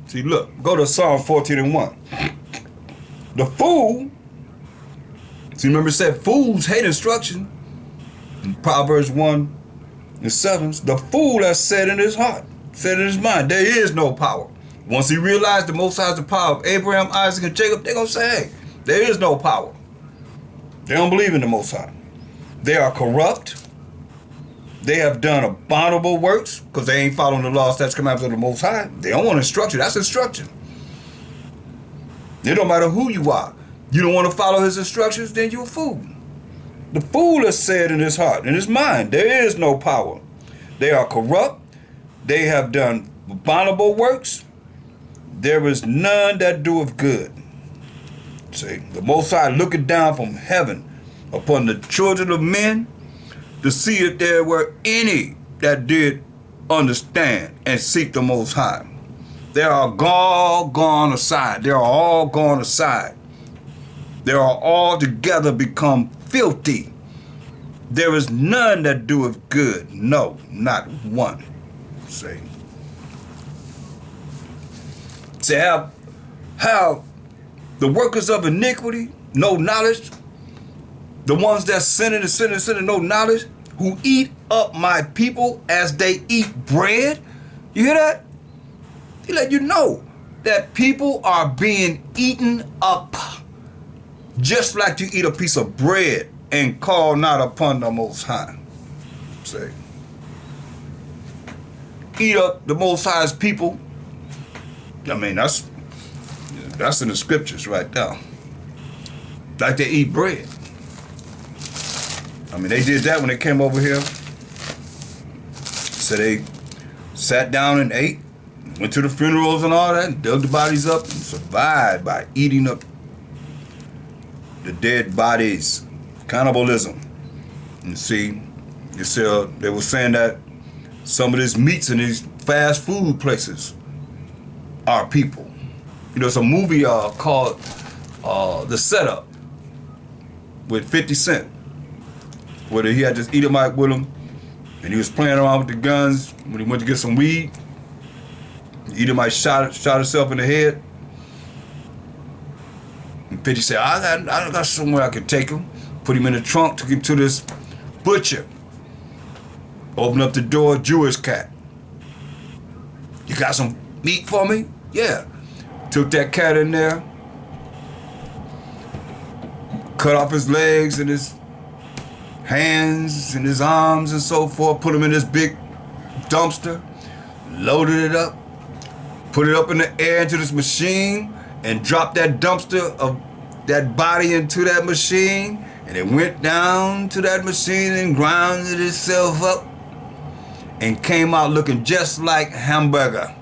See, look, go to Psalm 14 and 1. The fool, see, remember it said fools hate instruction. In Proverbs 1 and 7, the fool has said in his heart, said in his mind, there is no power. Once he realized the Most High is the power of Abraham, Isaac, and Jacob, they're going to say, hey, there is no power. They don't believe in the Most High. They are corrupt. They have done abominable works because they ain't following the law, statutes, commandments of the Most High. They don't want instruction. That's instruction. It don't matter who you are. You don't want to follow his instructions, then you're a fool. The fool has said in his heart, in his mind, there is no power. They are corrupt. They have done abominable works. There is none that doeth good. See, the Most High looking down from heaven upon the children of men to see if there were any that did understand and seek the Most High. They are all gone aside. They are all gone aside. They are all together become filthy. There is none that doeth good. No, not one. See how the workers of iniquity, no knowledge, the ones that sinning and sinning and sinning, no knowledge, who eat up my people as they eat bread. You hear that? He let you know that people are being eaten up just like you eat a piece of bread and call not upon the Most High. Say, eat up the Most High's people. I mean, that's in the scriptures right there. Like they eat bread. I mean, they did that when they came over here. So they sat down and ate, went to the funerals and all that, and dug the bodies up and survived by eating up the dead bodies. Cannibalism. And see, they were saying that some of these meats in these fast food places are people. You know, it's a movie called The Setup with 50 Cent, where he had this Edomite with him, and he was playing around with the guns when he went to get some weed. The Edomite shot himself in the head. And 50 said, I got somewhere I could take him. Put him in the trunk, took him to this butcher. Opened up the door, Jewish cat. You got some meat for me? Yeah. Took that cat in there, cut off his legs and his hands and his arms and so forth, put him in this big dumpster, loaded it up, put it up in the air into this machine, and dropped that dumpster of that body into that machine, and it went down to that machine and grounded itself up and came out looking just like hamburger.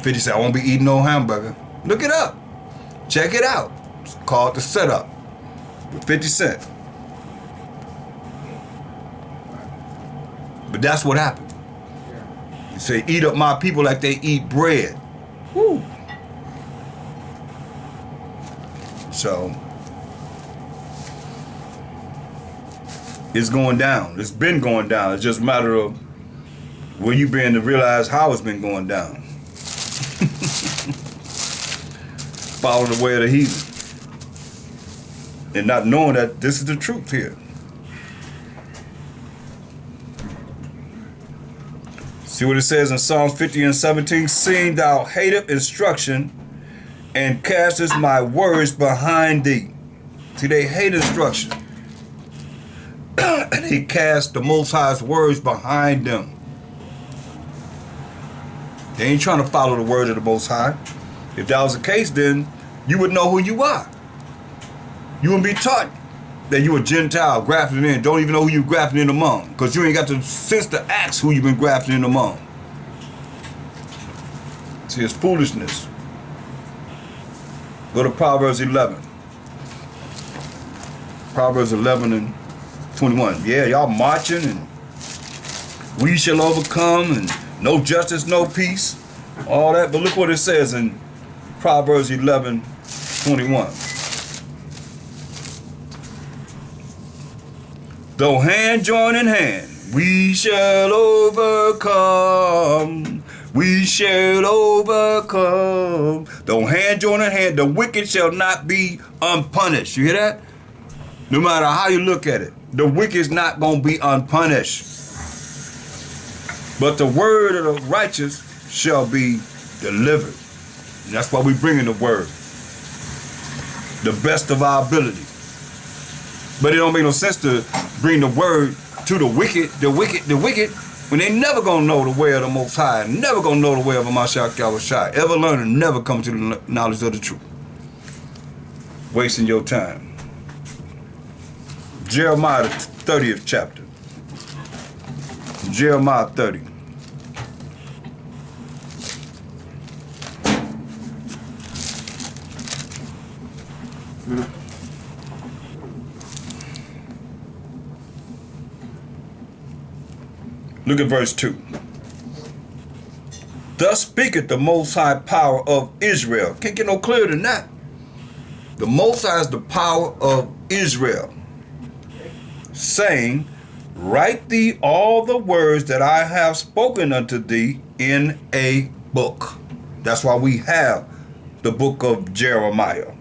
50 said, I won't be eating no hamburger. Look it up. Check it out. It's called The Setup with 50 Cent. But that's what happened. You say, eat up my people like they eat bread. Woo. So, it's going down. It's been going down. It's just a matter of where you been to realize how it's been going down. Following the way of the heathen. And not knowing that this is the truth here. See what it says in Psalms 50 and 17? Seeing thou hateth instruction and castest my words behind thee. See, they hate instruction. And they cast the Most High's words behind them. They ain't trying to follow the words of the Most High. If that was the case, then you would know who you are. You wouldn't be taught that you a Gentile grafted in. Don't even know who you grafted in among, because you ain't got the sense to ask who you've been grafted in among. See, it's foolishness. Go to Proverbs 11. Proverbs 11 and 21. Yeah, y'all marching and we shall overcome and no justice, no peace, all that. But look what it says in Proverbs 11:21. Though hand join in hand, we shall overcome. We shall overcome. Don't hand join a hand. The wicked shall not be unpunished. You hear that? No matter how you look at it, the wicked is not going to be unpunished. But the word of the righteous shall be delivered. And that's why we bring in the word. The best of our ability. But it don't make no sense to bring the word to the wicked, when they never gonna know the way of the Most High, never gonna know the way of a Mashiach Yahushua, ever learn and never come to the knowledge of the truth. Wasting your time. Jeremiah, the 30th chapter. Jeremiah 30. Look at verse 2. Thus speaketh the Most High power of Israel. Can't get no clearer than that. The Most High is the power of Israel, saying, write thee all the words that I have spoken unto thee in a book. That's why we have the book of Jeremiah.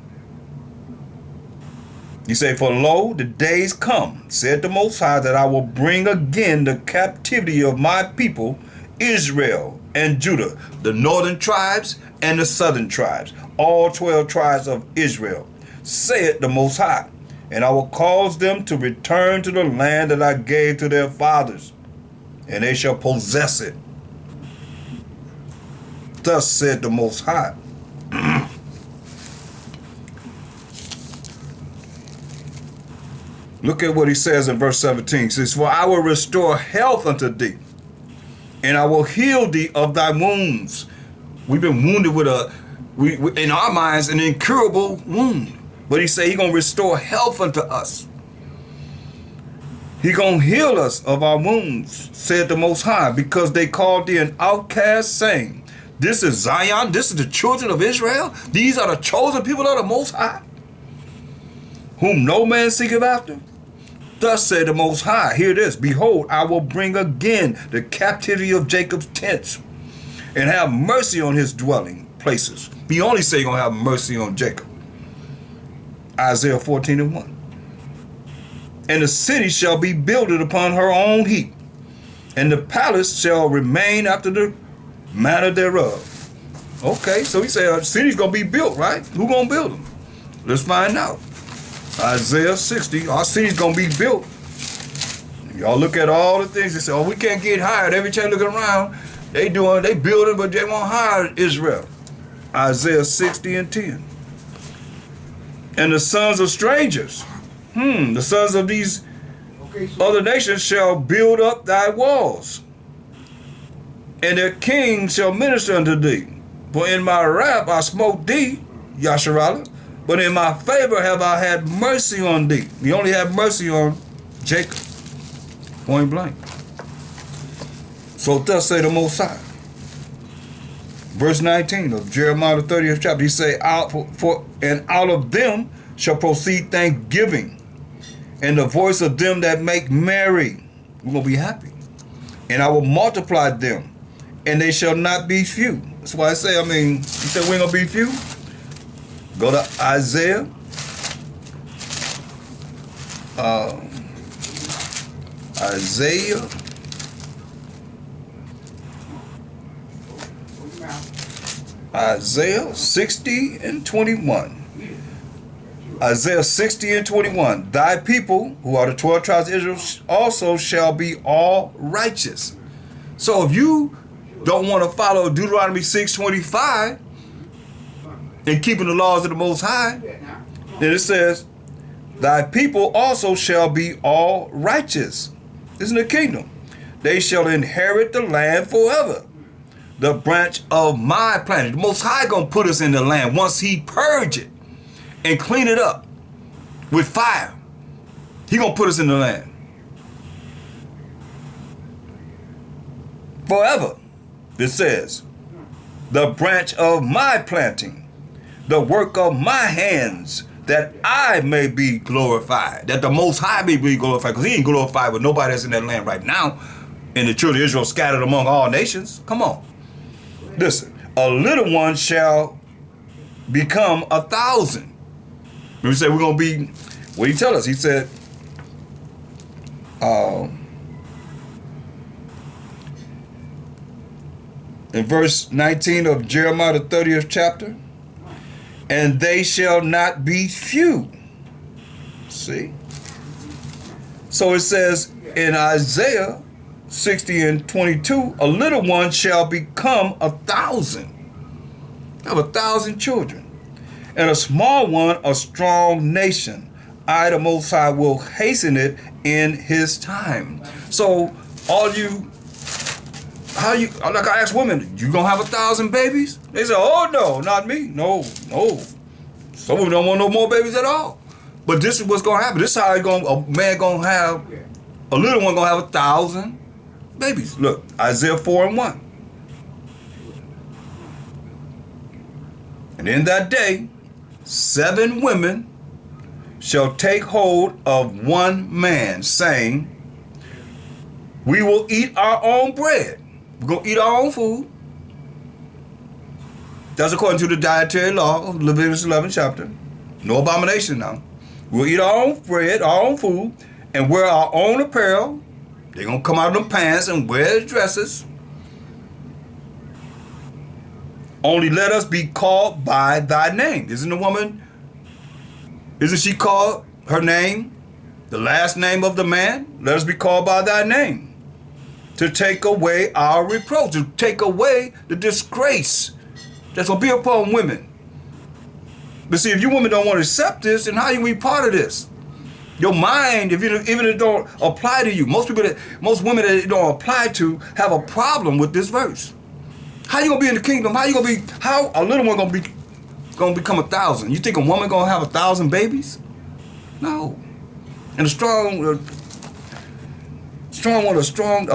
You say, for lo, the days come, said the Most High, that I will bring again the captivity of my people, Israel and Judah, the northern tribes and the southern tribes, all 12 tribes of Israel, saith the Most High. And I will cause them to return to the land that I gave to their fathers, and they shall possess it. Thus said the Most High. Look at what he says in verse 17. He says, for I will restore health unto thee, and I will heal thee of thy wounds. We've been wounded with in our minds, an incurable wound. But he said he's going to restore health unto us. He going to heal us of our wounds, said the Most High, because they called thee an outcast, saying, this is Zion, this is the children of Israel. These are the chosen people of the Most High, whom no man seeketh after. Thus said the Most High, hear this, behold, I will bring again the captivity of Jacob's tents, and have mercy on his dwelling places. He only say he's going to have mercy on Jacob. Isaiah 14:1. And the city shall be builded upon her own heap, and the palace shall remain after the manner thereof. Okay, so he said the city's going to be built, right? Who going to build them? Let's find out. Isaiah 60, our city's going to be built. Y'all look at all the things. They say, oh, we can't get hired. Every time looking around, they building, but they won't hire Israel. Isaiah 60:10. And the sons of strangers, the sons of these other nations shall build up thy walls, and their kings shall minister unto thee. For in my wrath I smote thee, Yasharallah, but in my favor have I had mercy on thee. He only had mercy on Jacob, point blank. So thus say the Most High. Verse 19 of Jeremiah the 30th chapter, he say, and out of them shall proceed thanksgiving, and the voice of them that make merry. We're going to be happy. And I will multiply them, and they shall not be few. That's why I say, he said we ain't going to be few. Go to Isaiah. Isaiah 60:21. Isaiah 60:21. Thy people, who are the 12 tribes of Israel, also shall be all righteous. So if you don't want to follow Deuteronomy 6:25 and keeping the laws of the Most High, then it says, thy people also shall be all righteous. This is the kingdom. They shall inherit the land forever, the branch of my planting. The Most High gonna put us in the land once he purge it and clean it up with fire. He gonna put us in the land forever. It says, the branch of my planting, the work of my hands, that I may be glorified, that the Most High may be glorified, because he ain't glorified with nobody that's in that land right now, and the children of Israel scattered among all nations. Come on. Listen, a little one shall become 1,000. We say we're going to be, what he tell us? He said, in verse 19 of Jeremiah, the 30th chapter, and they shall not be few. See? So it says in Isaiah 60 and 22, a little one shall become 1,000. Have 1,000 children. And a small one, a strong nation. I, the Most High, will hasten it in his time. So all you, like I ask women, you gonna have 1,000 babies? They say, oh no, not me. No. Some of them don't want no more babies at all. But this is what's gonna happen. This is how a man gonna have, a little one gonna have 1,000 babies. Look, Isaiah 4 and 1. And in that day, 7 women shall take hold of one man, saying, we will eat our own bread. We're going to eat our own food. That's according to the dietary law of Leviticus 11 chapter. No abomination now. We'll eat our own bread, our own food, and wear our own apparel. They're going to come out of them pants and wear dresses. Only let us be called by thy name. Isn't she called her name, the last name of the man? Let us be called by thy name. To take away our reproach, to take away the disgrace that's going to be upon women. But see, if you women don't want to accept this, then how you be part of this? Your mind, even if it don't apply to you, most women that it don't apply to have a problem with this verse. How you gonna be in the kingdom? How a little one gonna become 1,000? You think a woman gonna have 1,000 babies? No. And a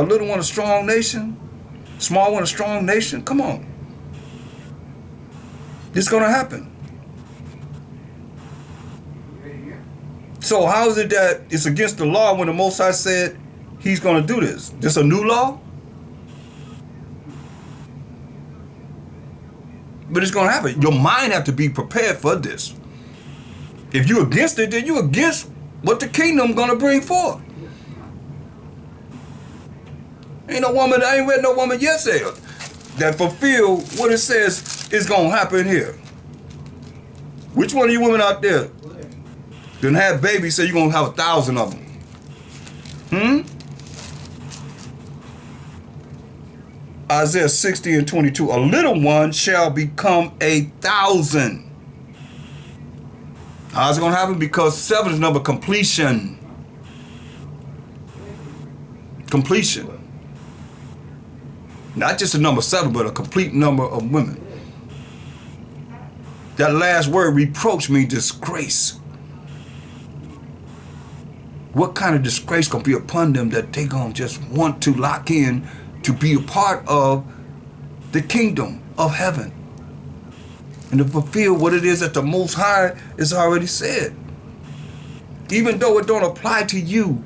little one, a strong nation, small one, a strong nation. Come on. It's gonna happen. So how is it that it's against the law when the Most High said he's gonna do this? This a new law? But it's going to happen. Your mind have to be prepared for this. If you're against it, then you're against what the kingdom going to bring forth. I ain't read no woman yet say that fulfill what it says is going to happen here. Which one of you women out there didn't have babies say you're going to have 1,000 of them? Isaiah 60 and 22, a little one shall become 1,000. How's it going to happen? Because 7 is number completion. Completion. Not just a number 7, but a complete number of women. That last word, reproach, means disgrace. What kind of disgrace going to be upon them that they going to just want to lock in to be a part of the kingdom of heaven and to fulfill what it is that the Most High has already said. Even though it don't apply to you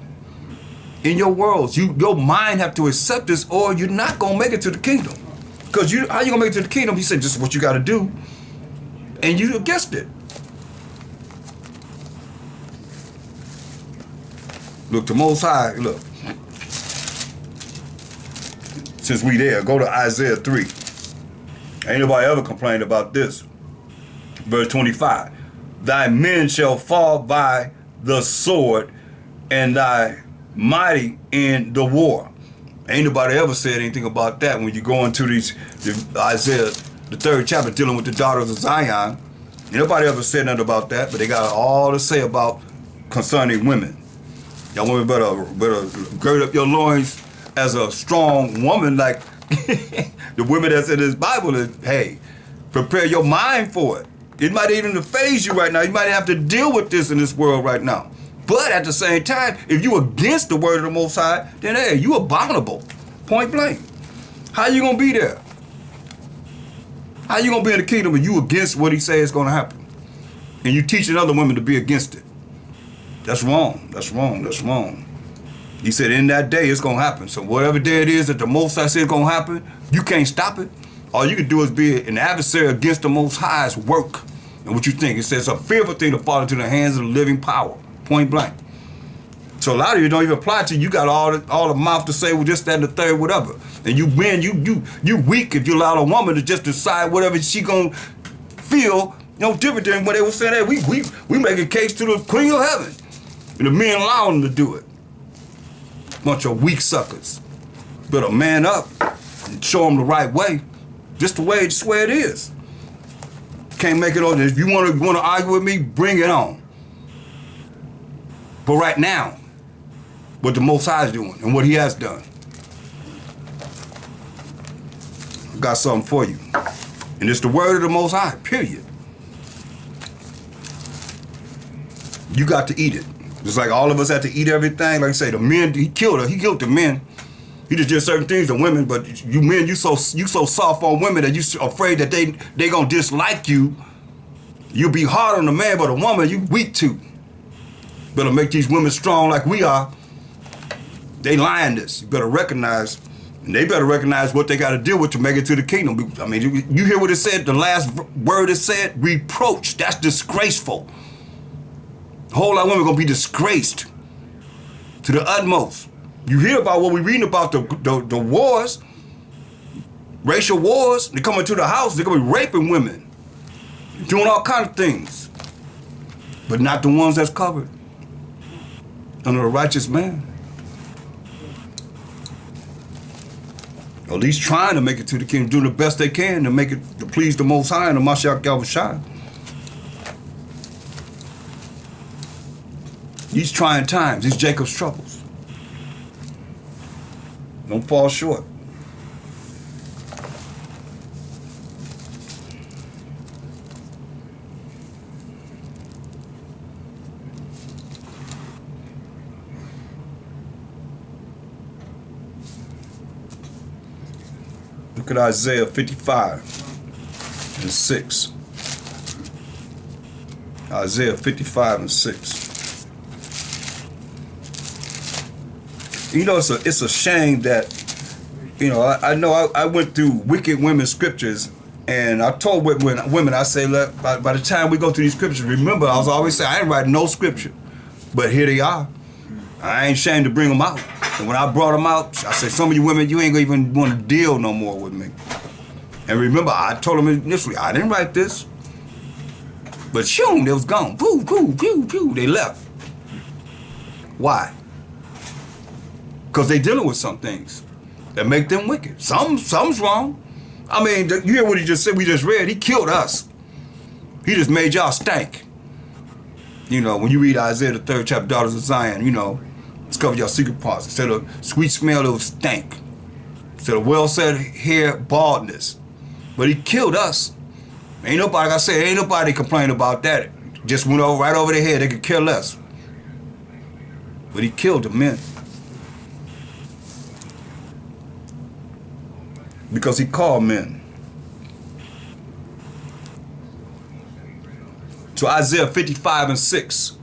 in your worlds, your mind have to accept this or you're not going to make it to the kingdom. Because how you going to make it to the kingdom? He said, this is what you got to do. And you against it. Look, the Most High, look. Since we there, go to Isaiah 3. Ain't nobody ever complained about this. Verse 25. Thy men shall fall by the sword, and thy mighty in the war. Ain't nobody ever said anything about that when you go into Isaiah, the 3rd chapter, dealing with the daughters of Zion. Ain't nobody ever said nothing about that, but they got all to say about concerning women. Y'all women better gird up your loins as a strong woman, like the women that's in this Bible. Is, hey, prepare your mind for it. It might even phase you right now. You might have to deal with this in this world right now. But at the same time, if you against the word of the Most High, then hey, you abominable. Point blank. How you gonna be there? How you gonna be in the kingdom if you against what he says is gonna happen? And you teaching other women to be against it. That's wrong. That's wrong. That's wrong. He said in that day it's going to happen. So whatever day it is that the Most High said is going to happen, you can't stop it. All you can do is be an adversary against the Most High's work. And what you think? It says a fearful thing to fall into the hands of the living power. Point blank. So a lot of you don't even apply to you. You got all the mouth to say, well, just that and the third, whatever. And you win, you weak if you allow a woman to just decide whatever she gonna feel, no different than what they were saying. That we make a case to the Queen of Heaven. And the men allow them to do it. Bunch of weak suckers. Better man up and show them the right way. Just the way it is. Can't make it on. If you want to argue with me, bring it on. But right now, what the Most High is doing and what He has done, I got something for you. And it's the word of the Most High, period. You got to eat it. Just like all of us had to eat everything. Like I say, the men, He killed the men. He just did certain things to women, but you men, you so soft on women that you afraid that they gonna dislike you. You be hard on the man, but a woman, you weak too. Better make these women strong like we are. They lying this. You better recognize, and they better recognize what they got to deal with to make it to the kingdom. I mean, you hear what it said, the last word it said? Reproach. That's disgraceful. A whole lot of women gonna be disgraced to the utmost. You hear about what we're reading about the wars, racial wars. They come into the house, they're gonna be raping women, doing all kinds of things, but not the ones that's covered under the righteous man. At least trying to make it to the kingdom, doing the best they can to make it to please the Most High and the Mashiach Yahushua. These trying times, these Jacob's troubles. Don't fall short. Look at Isaiah 55 and 6. Isaiah 55 and 6. You know, it's a shame that, you know, I know I went through wicked women's scriptures, and I told women, I say, look, by the time we go through these scriptures, remember, I was always saying, I ain't writing no scripture, but here they are. I ain't ashamed to bring them out. And when I brought them out, I said, some of you women, you ain't gonna even want to deal no more with me. And remember, I told them initially, I didn't write this. But shoom, they was gone. Pooh, pooh, pew, pew, they left. Why? Because they dealing with some things that make them wicked. Something's wrong. I mean, you hear what he just said, we just read, he killed us. He just made y'all stank. You know, when you read Isaiah the 3rd chapter, daughters of Zion, you know, discover your secret parts. Instead of sweet smell, it was stank. Instead of well-said hair, baldness. But he killed us. Ain't nobody, like I said, ain't nobody complained about that. Just went over right over their head, they could care less. But he killed the men. Because he called men. So Isaiah 55 and 6.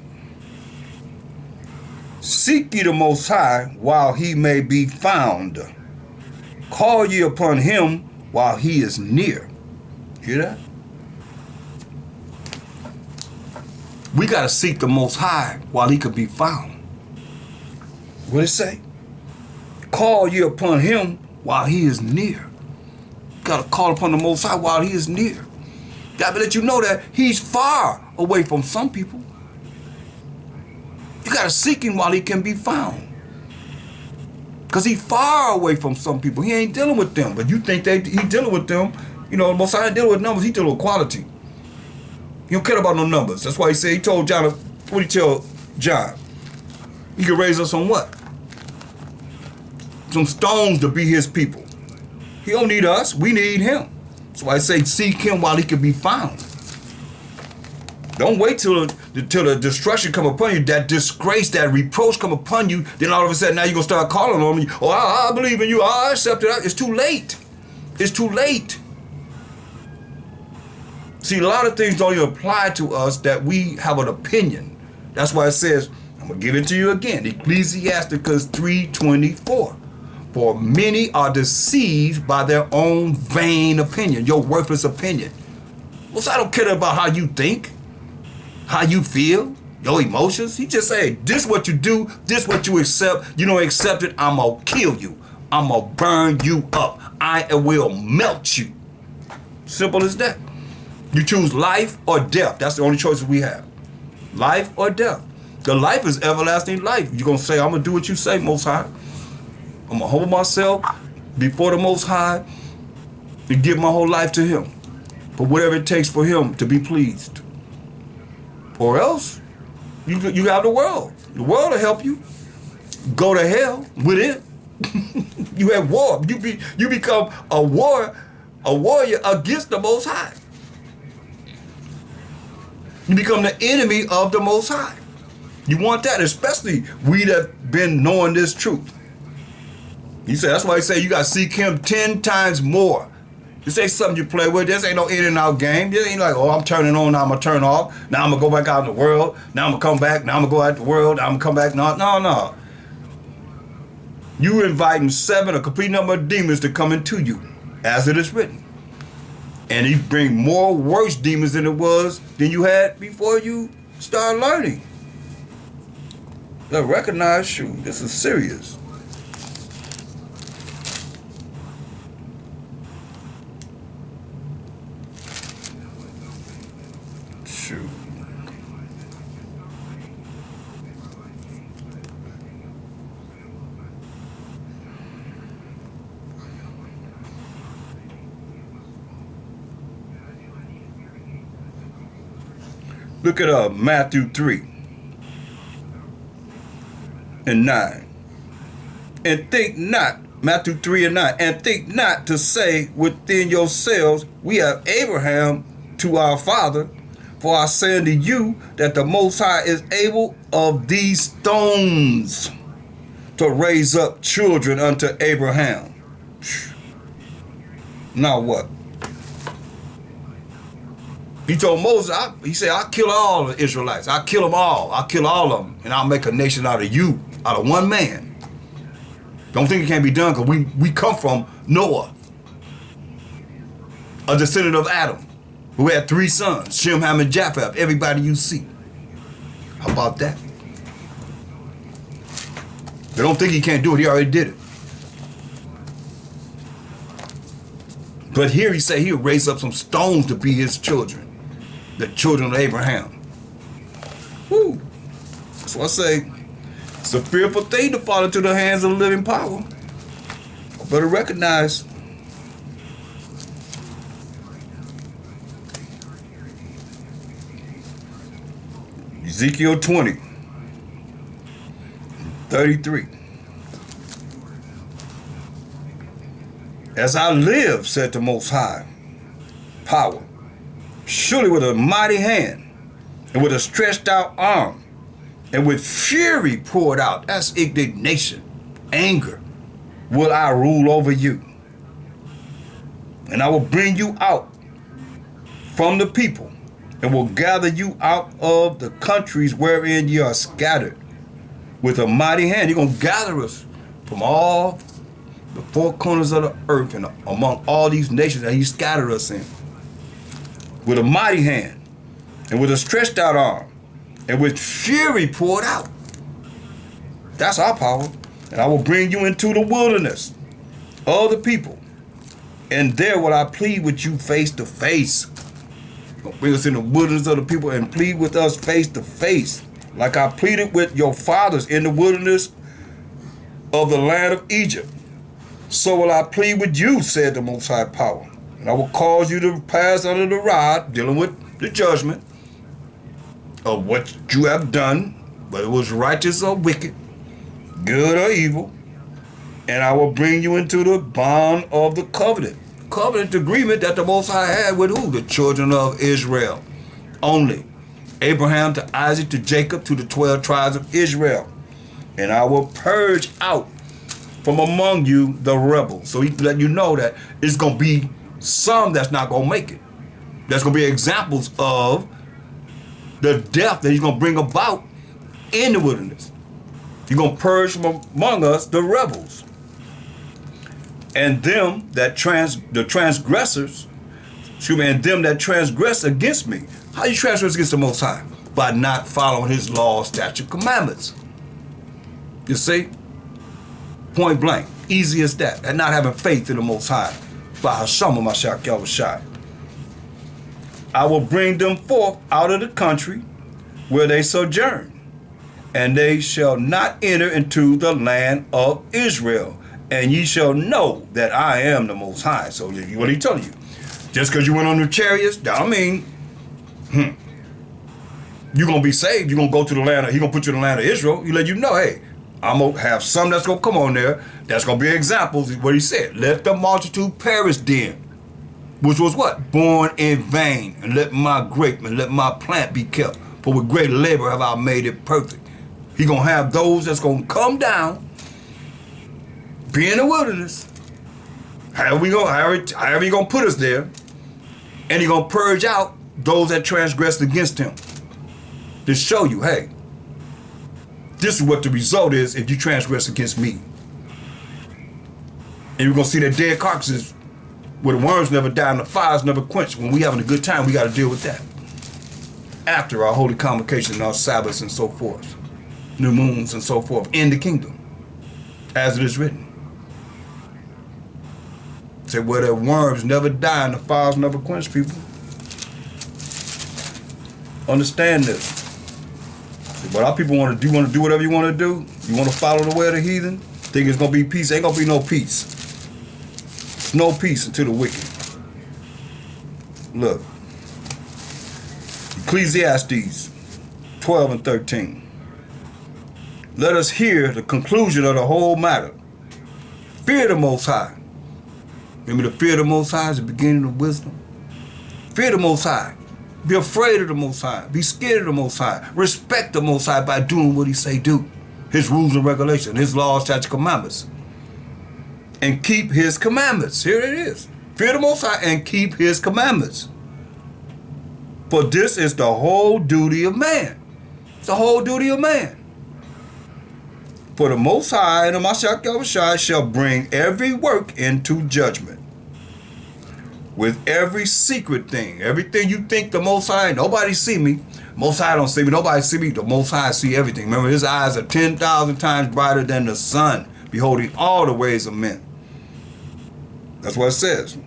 Seek ye the Most High while he may be found. Call ye upon him while he is near. Hear that? We got to seek the Most High while he could be found. What it say? Call ye upon him while he is near. Got to call upon the Most High while he is near. Got to let you know that he's far away from some people. You got to seek him while he can be found. Because he's far away from some people. He ain't dealing with them. But you think he dealing with them. You know, the Most High ain't dealing with numbers. He dealing with quality. He don't care about no numbers. That's why he said, he told John, what did he tell John? He could raise us on what? Some stones to be his people. He don't need us. We need him. That's why I say seek him while he can be found. Don't wait till the destruction come upon you, that disgrace, that reproach come upon you. Then all of a sudden now you're going to start calling on me. Oh, I believe in you. I accept it. It's too late. It's too late. See, a lot of things don't even apply to us that we have an opinion. That's why it says, I'm going to give it to you again, Ecclesiasticus 3:24. For many are deceived by their own vain opinion, your worthless opinion. Well, so I don't care about how you think, how you feel, your emotions. He just say, this what you do, this what you accept. You don't accept it, I'm gonna kill you. I'm gonna burn you up. I will melt you. Simple as that. You choose life or death. That's the only choices we have. Life or death. The life is everlasting life. You're gonna say, I'm gonna do what you say, Most High. I'm gonna hold myself before the Most High and give my whole life to Him. For whatever it takes for Him to be pleased. Or else, you have the world. The world will help you. Go to hell with it. You have war. You become a warrior against the Most High. You become the enemy of the Most High. You want that, especially we that been knowing this truth. He said, that's why he say you got to seek Him 10 times more. This ain't something you play with. This ain't no in and out game. This ain't like, oh, I'm turning on, now I'm going to turn off. Now I'm going to go back out in the world. Now I'm going to come back. Now I'm going to go out in the world. Now I'm going to come back. No. You inviting 7, a complete number of demons to come into you, as it is written. And He bring more worse demons than you had before you start learning. Now recognize, shoot, this is serious. Look at Matthew 3 and 9. And think not, Matthew 3 and 9, and think not to say within yourselves, we have Abraham to our father. For I say unto you that the Most High is able of these stones to raise up children unto Abraham. Now what? He told Moses, he said, I'll kill all the Israelites. I'll kill them all. I'll kill all of them. And I'll make a nation out of you, out of one man. Don't think it can't be done, because we come from Noah, a descendant of Adam, who had 3 sons, Shem, Ham, and Japheth, everybody you see. How about that? They don't think he can't do it. He already did it. But here he said he'll raise up some stones to be his children. The children of Abraham. Woo. So I say, it's a fearful thing to fall into the hands of the living power. Better recognize. Ezekiel 20, 33. As I live, said the Most High Power, surely with a mighty hand, and with a stretched out arm, and with fury poured out, that's indignation, anger, will I rule over you. And I will bring you out from the people, and will gather you out of the countries wherein you are scattered. With a mighty hand, He's going to gather us from all the 4 corners of the earth and among all these nations that He scattered us in. With a mighty hand, and with a stretched out arm, and with fury poured out. That's our power. And I will bring you into the wilderness of the people, and there will I plead with you face to face. Gonna bring us in the wilderness of the people and plead with us face to face, like I pleaded with your fathers in the wilderness of the land of Egypt. So will I plead with you, said the Most High Power. And I will cause you to pass under the rod, dealing with the judgment of what you have done, whether it was righteous or wicked, good or evil. And I will bring you into the bond of the covenant agreement that the Most High had with who? The children of Israel only. Abraham to Isaac to Jacob to the 12 tribes of Israel. And I will purge out from among you the rebels. So He let you know that it's going to be some that's not going to make it. There's going to be examples of the death that He's going to bring about in the wilderness. He's going to purge from among us the rebels. and them that the transgressors, excuse me, and them that transgress against me. How you transgress against the Most High? By not following his laws, statutes, commandments. You see? Point blank. Easy as that. And not having faith in the Most High. By Hashem Mashiach Yahushua. I will bring them forth out of the country where they sojourn, and they shall not enter into the land of Israel. And ye shall know that I am the Most High. So what are you telling you? Just because you went on the chariots, that don't mean you're going to be saved. You're going to go to the land, he's going to put you in the land of Israel. He let you know, hey, I'm going to have some that's going to come on there. That's going to be examples of what he said. Let the multitude perish then. Which was what? Born in vain. And let my grape and let my plant be kept. For with great labor have I made it perfect. He going to have those that's going to come down, be in the wilderness, however he going to put us there, and he going to purge out those that transgressed against him. To show you, hey, this is what the result is if you transgress against me. And you're going to see that dead carcasses where the worms never die and the fires never quench. When we having a good time, we got to deal with that. After our holy convocation and our Sabbaths and so forth, new moons and so forth, in the kingdom, as it is written. Say where the worms never die and the fires never quench, people. Understand this. But our people want to do whatever you want to do. You want to follow the way of the heathen. Think it's going to be peace. Ain't going to be no peace. No peace unto the wicked. Look. Ecclesiastes 12 and 13. Let us hear the conclusion of the whole matter. Fear the Most High. Remember, the fear of the Most High is the beginning of wisdom. Fear the Most High. Be afraid of the Most High. Be scared of the Most High. Respect the Most High by doing what he say do. His rules and regulations, his laws, statutes, commandments. And keep his commandments. Here it is. Fear the Most High and keep his commandments. For this is the whole duty of man. It's the whole duty of man. For the Most High and the Mashiach Yahushua shall bring every work into judgment. With every secret thing, everything you think the Most High, nobody see me. Most High don't see me, nobody see me. The Most High see everything. Remember, his eyes are 10,000 times brighter than the sun, beholding all the ways of men. That's what it says.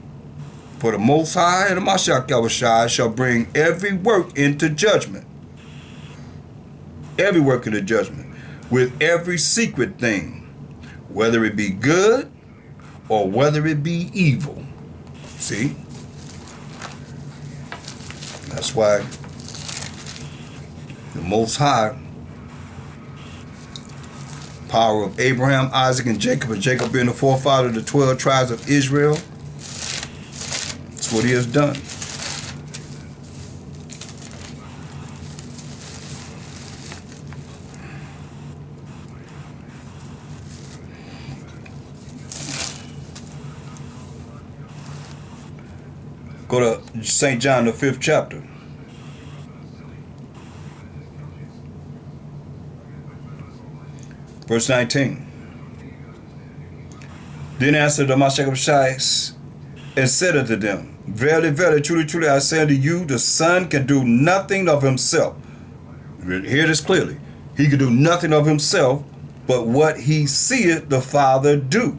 For the Most High and the Mashiach Yahushua shall bring every work into judgment. Every work into judgment. With every secret thing, whether it be good or whether it be evil. See? That's why the Most High, power of Abraham, Isaac, and Jacob being the forefather of the 12 tribes of Israel, that's what he has done. Go to St. John, the 5th chapter. Verse 19. Then answered the Mashiach and said unto them, Verily, verily, truly, truly, I say unto you, the Son can do nothing of himself. Hear this clearly. He can do nothing of himself, but what he seeth the Father do.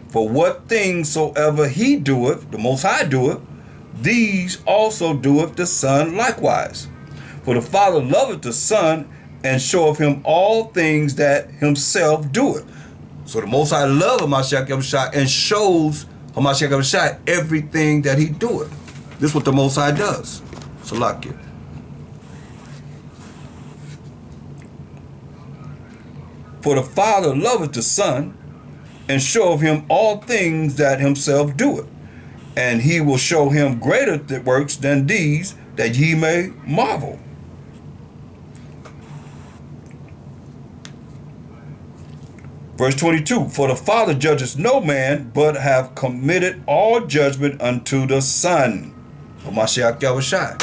For what things soever he doeth, the Most High doeth, these also doeth the Son likewise. For the Father loveth the Son, and showeth him all things that himself doeth. So the Most High loveth Mashiach Yahushua and shows Mashiach Yahushua everything that he doeth. This is what the Most High does. Salakia. For the Father loveth the Son, and showeth him all things that himself doeth. And he will show him greater works than these, that ye may marvel. Verse 22, for the Father judges no man, but have committed all judgment unto the Son, of Mashiach Yahushua,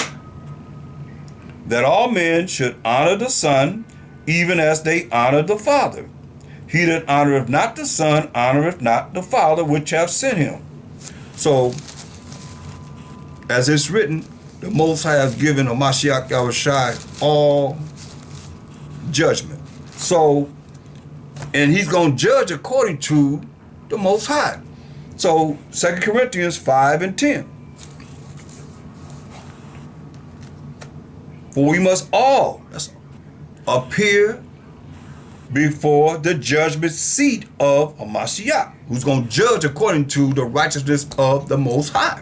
that all men should honor the Son, even as they honor the Father. He that honoreth not the Son honoreth not the Father which hath sent him. So, as it's written, the Most High has given Hamashiach Yahushai all judgment. So, and he's going to judge according to the Most High. So, 2 Corinthians 5 and 10. For we must all appear before the judgment seat of Hamashiach, who's going to judge according to the righteousness of the Most High.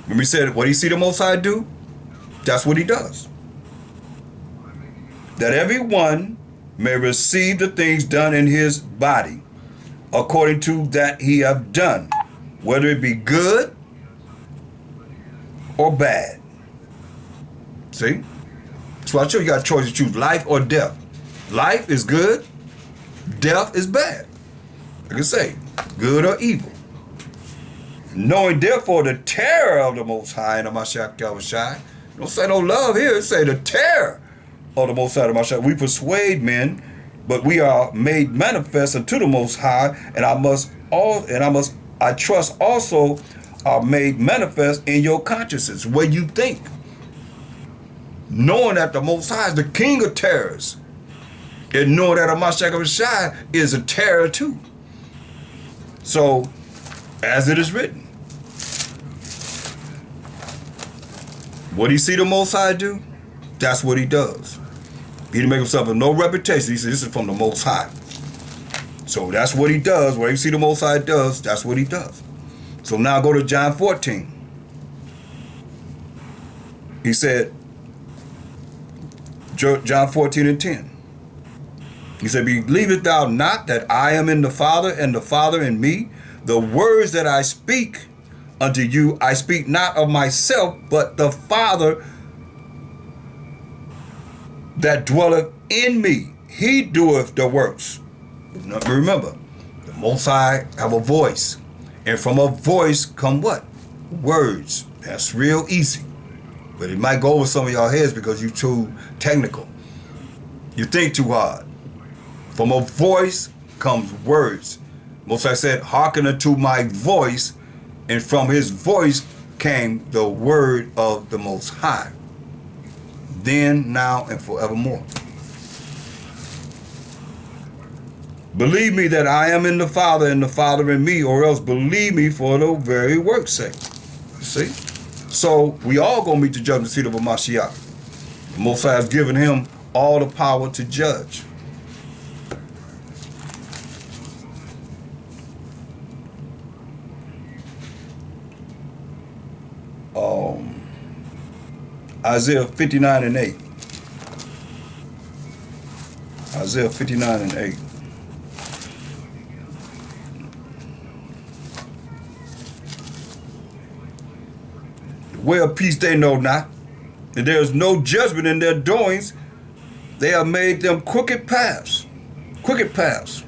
When we said, what do you see the Most High do? That's what he does. That everyone may receive the things done in his body, according to that he have done, whether it be good or bad. See? So I show you got a choice to choose life or death. Life is good, death is bad. Like I say, good or evil. Knowing therefore the terror of the Most High and the Mashiach Yahushai. Don't say no love here, say the terror of the Most High and the Mashiach. We persuade men, but we are made manifest unto the Most High, and I trust also are made manifest in your consciences, where you think. Knowing that the Most High is the King of terrors, and knowing that Hamashiach Yahushai is a terror too. So, as it is written, what he see the Most High do, that's what he does. He didn't make himself of no reputation. He said, this is from the Most High. So that's what he does. What you see the Most High does, that's what he does. So now go to John 14. He said, John 14 and 10. He said, believest thou not that I am in the Father, and the Father in me? The words that I speak unto you, I speak not of myself, but the Father that dwelleth in me, he doeth the works. Now, remember, the Most High have a voice, and from a voice come what? Words. That's real easy, but it might go over some of y'all heads because you're too technical. You think too hard. From a voice comes words. Most High said, hearken unto my voice, and from his voice came the word of the Most High. Then, now, and forevermore. Believe me that I am in the Father, and the Father in me, or else believe me for the very work's sake. See? So, we all gonna meet the judgment seat of a Mashiach. The Most High has given him all the power to judge. Isaiah 59 and 8. Isaiah 59 and 8. The way of peace they know not, and there is no judgment in their doings. They have made them crooked paths. Crooked paths.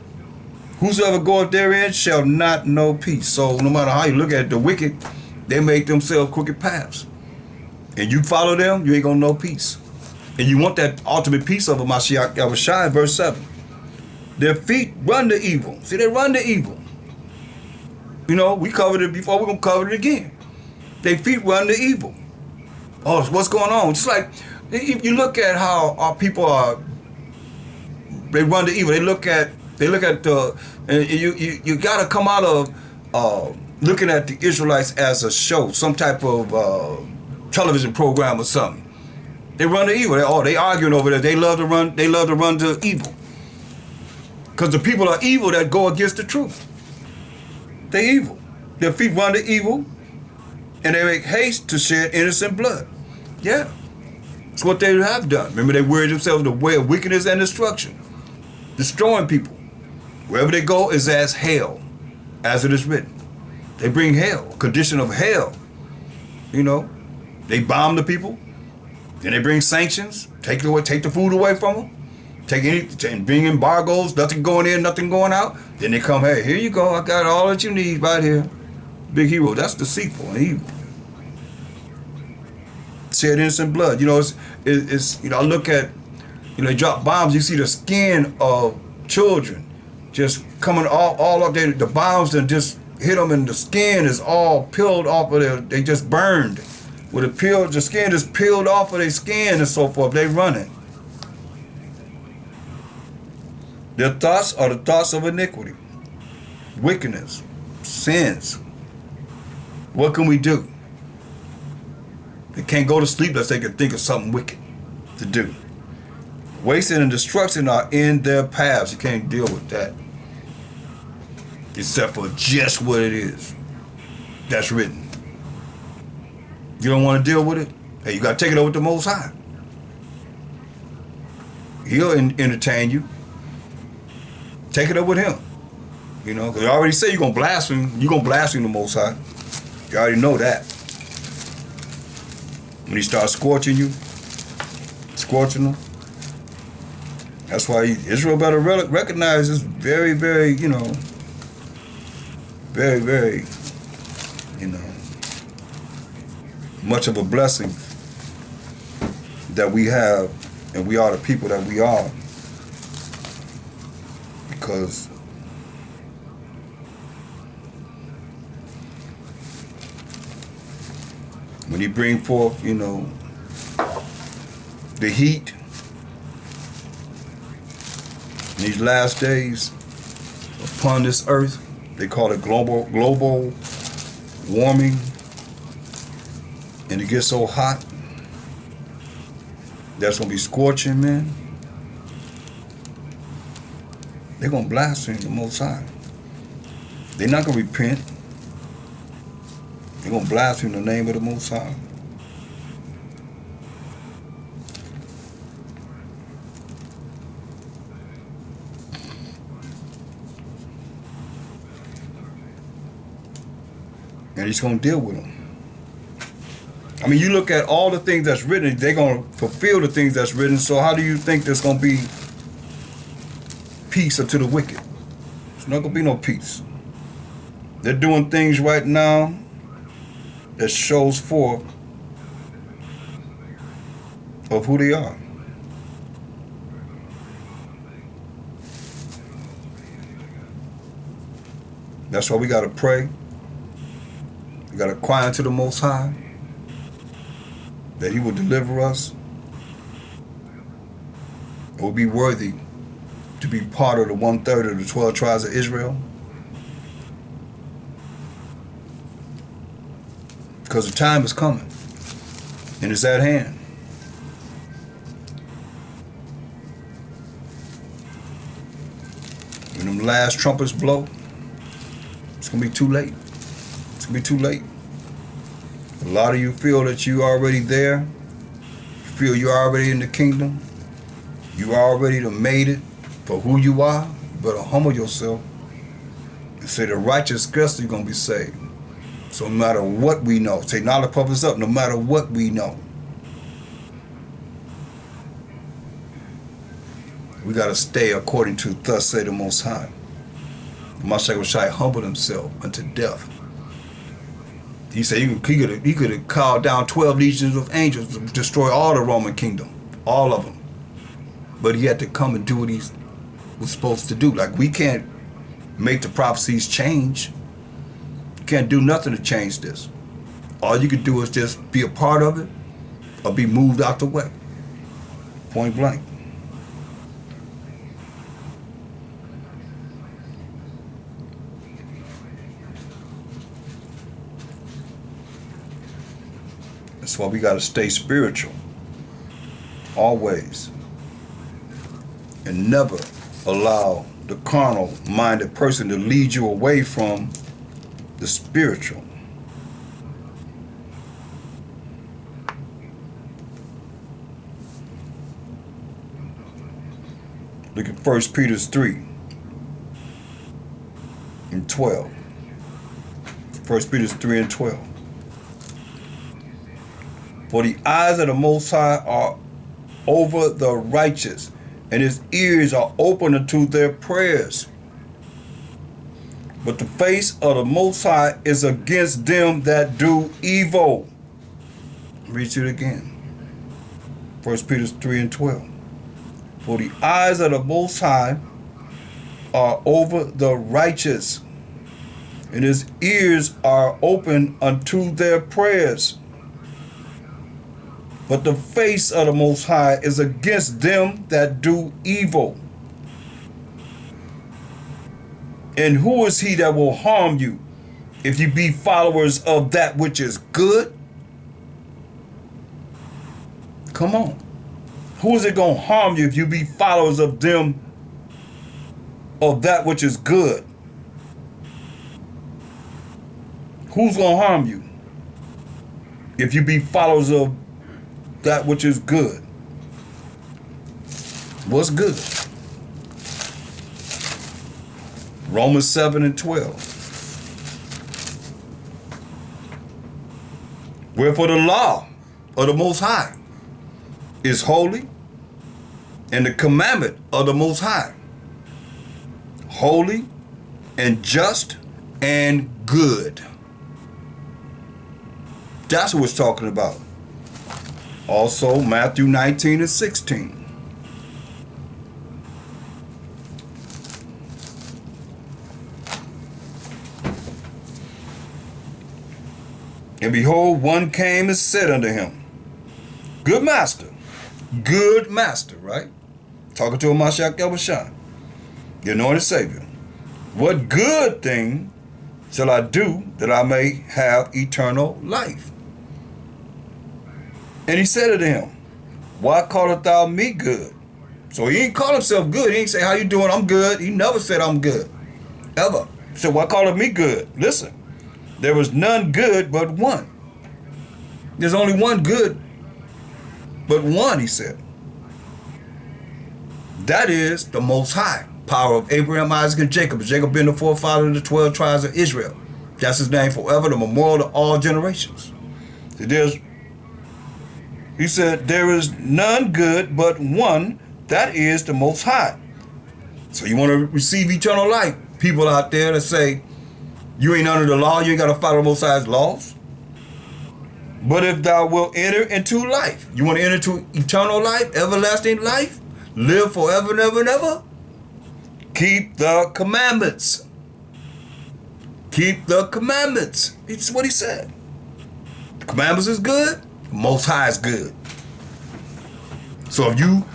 Whosoever goeth therein shall not know peace. So no matter how you look at it, the wicked, they make themselves crooked paths. And you follow them, you ain't gonna know peace. And you want that ultimate peace of a Mashiach Yahushai, verse 7. Their feet run to evil. See, they run to evil. You know, we covered it before, we're gonna cover it again. Their feet run to evil. Oh, what's going on? Just like, if you look at how our people are, they run to evil. They look at and you gotta come out of looking at the Israelites as a show, some type of television program or something. They run to evil. They arguing over there. They love to run to evil. Because the people are evil that go against the truth. They evil. Their feet run to evil, and they make haste to shed innocent blood. Yeah. It's what they have done. Remember, they wear themselves the way of wickedness and destruction. Destroying people. Wherever they go is as hell, as it is written. They bring hell, condition of hell. You know, they bomb the people. Then they bring sanctions, take the food away from them, and bring embargoes, nothing going in, nothing going out. Then they come, hey, here you go, I got all that you need right here. Big hero, that's deceitful and evil. Shed innocent blood. You know, it's I look at, they drop bombs, you see the skin of children just coming all up there. The bombs that just hit them, and the skin is all peeled off of their. They just burned. With the skin just peeled off of their skin and so forth. They running. Their thoughts are the thoughts of iniquity, wickedness, sins. What can we do? They can't go to sleep unless they can think of something wicked to do. Wasting and destruction are in their paths. You can't deal with that. Except for just what it is. That's written. You don't want to deal with it? Hey, you got to take it over with the Most High. He'll entertain you. Take it up with him. You know, because I already said you're going to blaspheme. You're going to blaspheme the Most High. You already know that. When he starts scorching you, scorching them. That's why Israel better recognize this very, very, very, very, much of a blessing that we have, and we are the people that we are. Because when he bring forth, the heat in these last days upon this earth, they call it global warming, and it gets so hot, that's gonna be scorching, man. They're gonna blaspheme the Most High. They're not gonna repent. They're gonna blaspheme the name of the Most High. And he's gonna deal with them. I mean, you look at all the things that's written, they're gonna fulfill the things that's written, so how do you think there's gonna be peace unto the wicked? There's not gonna be no peace. They're doing things right now that shows forth of who they are. That's why we gotta pray. We gotta cry unto the Most High that he will deliver us. It will be worthy to be part of the 1/3 of the 12 tribes of Israel. Because the time is coming and it's at hand. When them last trumpets blow, it's gonna be too late. It's gonna be too late. A lot of you feel that you already there. You feel you're already in the kingdom. You already done made it for who you are. You better humble yourself and say the righteous scarcely gonna be saved. So no matter what we know, say knowledge puffers up, no matter what we know. We gotta stay according to thus say the Most High. Mashiach shall humble himself unto death. He said he could have called down 12 legions of angels to destroy all the Roman kingdom, all of them. But he had to come and do what he was supposed to do. Like, we can't make the prophecies change. You can't do nothing to change this. All you can do is just be a part of it or be moved out the way. Point blank. That's why we got to stay spiritual, always, and never allow the carnal-minded person to lead you away from the spiritual. Look at 1 Peter 3 and 12. 1 Peter 3 and 12. For the eyes of the Most High are over the righteous, and his ears are open unto their prayers. But the face of the Most High is against them that do evil. Read it again. 1 Peter 3 and 12. For the eyes of the Most High are over the righteous, and his ears are open unto their prayers. But the face of the Most High is against them that do evil. And who is he that will harm you if you be followers of that which is good? Come on. Who is it going to harm you if you be followers of them, of that which is good? Who's going to harm you if you be followers of that which is good? What's good? Romans 7:12. Wherefore the law of the Most High is holy, and the commandment of the Most High holy and just and good. That's what it's talking about. Also Matthew 19:16. And behold, one came and said unto him, Good master, right? Talking to a Mashiach Elbashan, the anointed Savior. What good thing shall I do that I may have eternal life? And he said unto him, Why callest thou me good? So he ain't call himself good. He ain't say, How you doing? I'm good. He never said I'm good. Ever. He said, Why callest me good? Listen. There was none good but one. There's only one good but one, he said. That is the Most High, power of Abraham, Isaac, and Jacob. Jacob being the forefather of the 12 tribes of Israel. That's his name forever, the memorial to all generations. He said, there is none good but one, that is the Most High. So you want to receive eternal life. People out there that say, you ain't under the law, you ain't got to follow the Most High's laws. But if thou wilt enter into life, you want to enter into eternal life, everlasting life, live forever and ever and ever, keep the commandments. Keep the commandments. It's what he said. The commandments is good, the Most High is good. So if you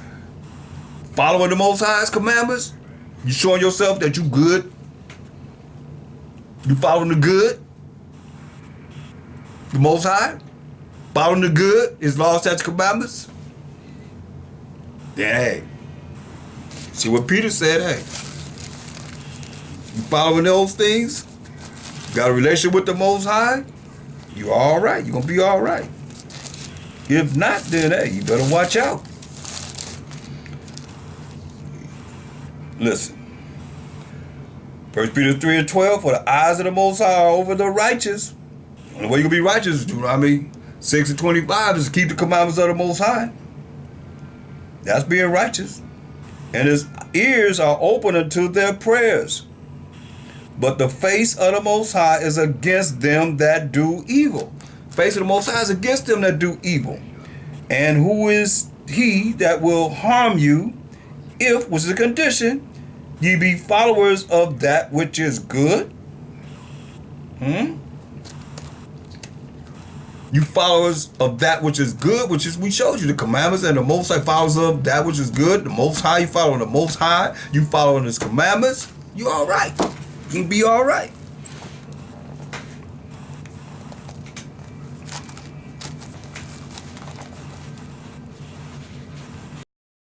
following the Most High's commandments, you showing yourself that you good. You following the good, the Most High, following the good, his laws, statutes, commandments. Then hey, see what Peter said, hey, you following those things, got a relationship with the Most High, you all right, you're going to be all right. If not, then hey, you better watch out. Listen. 1 Peter 3:12, for the eyes of the Most High are over the righteous. The way you can be righteous is, 6:25 is to keep the commandments of the Most High. That's being righteous. And his ears are open unto their prayers. But the face of the Most High is against them that do evil. Face of the Most High is against them that do evil. And who is he that will harm you if, which is a condition, ye be followers of that which is good? You followers of that which is good, which is, we showed you the commandments, and the Most High followers of that which is good. The Most High, you following the Most High, you following his commandments, you all right. You can be all right.